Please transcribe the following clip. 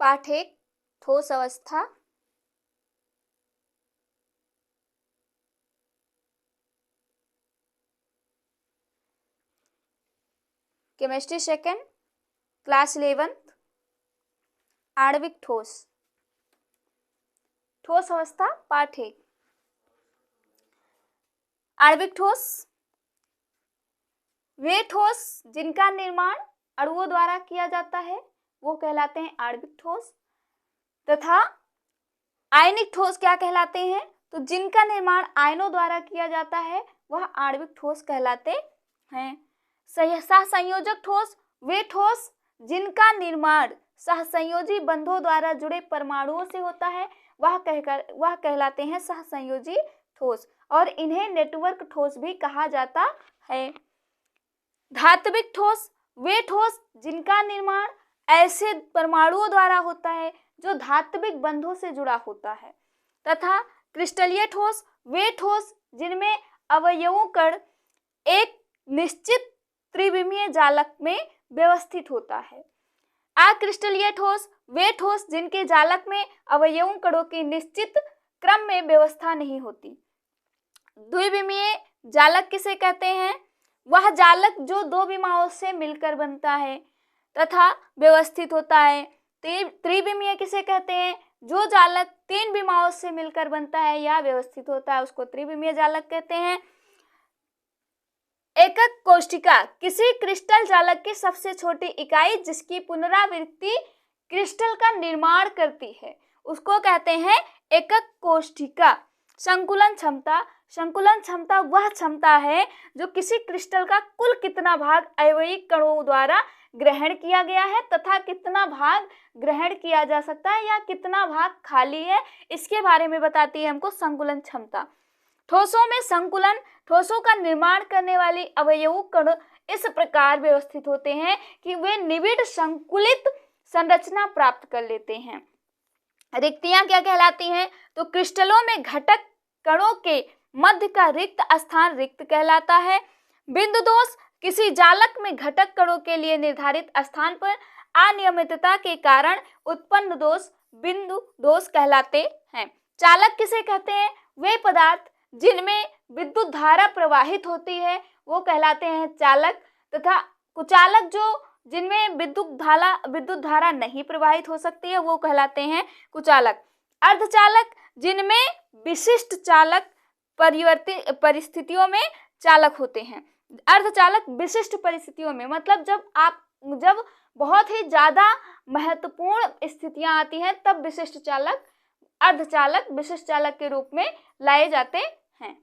पाठ 1 ठोस अवस्था। केमिस्ट्री सेकेंड क्लास 11 आणविक ठोस। ठोस अवस्था पाठ 1। आणविक ठोस वे ठोस जिनका निर्माण अणुओं द्वारा किया जाता है वो कहलाते हैं आणविक ठोस, तथा आयनिक ठोस क्या कहलाते हैं? तो जिनका निर्माण आयनों द्वारा किया जाता है वह आणविक ठोस कहलाते हैं। सहसंयोजक ठोस वे ठोस जिनका निर्माण सहसंयोजी बंधों द्वारा जुड़े परमाणुओं से होता है वह कहलाते हैं सहसंयोजी ठोस, और इन्हें नेटवर्क ठोस भी कहा जाता है। धात्विक ठोस वे ठोस जिनका निर्माण ऐसे परमाणुओं द्वारा होता है जो धात्विक बंधों से जुड़ा होता है, तथा क्रिस्टलीय ठोस वे ठोस जिनमें अवयवों कण एक निश्चित त्रिविमीय जालक में व्यवस्थित होता है। अक्रिस्टलीय ठोस वे ठोस जिनके जालक में अवयवों कणों की निश्चित क्रम में व्यवस्था नहीं होती। द्विविमीय जालक किसे कहते हैं? वह जालक जो दो विमाओं से मिलकर बनता है तथा व्यवस्थित होता है। त्रिविमीय किसे कहते हैं? जो जालक तीन विमाओं से मिलकर बनता है या व्यवस्थित होता है उसको त्रिविमीय जालक कहते हैं। एकक कोष्ठिका किसी क्रिस्टल जालक की सबसे छोटी इकाई जिसकी पुनरावृत्ति क्रिस्टल का निर्माण करती है उसको कहते हैं एकक कोष्ठिका। संकुलन क्षमता वह क्षमता है जो किसी क्रिस्टल का कुल कितना भाग अयवयिक कणों द्वारा ग्रहण किया गया है तथा कितना भाग ग्रहण किया जा सकता है या कितना भाग खाली है, इसके बारे में बताती है हमको संकुलन क्षमता। ठोसों में संकुलन ठोसों का निर्माण करने वाली अवयवों कण इस प्रकार व्यवस्थित होते हैं कि वे निविड़ संकुलित संरचना प्राप्त कर लेते हैं। रिक्तियां क्या कहलाती हैं? तो क्रिस्टलों में घटक कणों के मध्य का रिक्त स्थान रिक्त कहलाता है। बिंदु दोष किसी जालक में घटक कणों के लिए निर्धारित स्थान पर अनियमितता के कारण उत्पन्न दोष बिंदु दोष कहलाते हैं। चालक किसे कहते हैं? वे पदार्थ जिनमें विद्युत धारा प्रवाहित होती है वो कहलाते हैं चालक, तथा कुचालक जो जिनमें विद्युत धारा नहीं प्रवाहित हो सकती है वो कहलाते हैं कुचालक। अर्धचालक जिनमें विशिष्ट चालक परिस्थितियों में चालक होते हैं। अर्धचालक विशिष्ट परिस्थितियों में मतलब जब बहुत ही ज्यादा महत्वपूर्ण स्थितियां आती हैं तब विशिष्ट चालक अर्धचालक विशिष्ट चालक के रूप में लाए जाते हैं।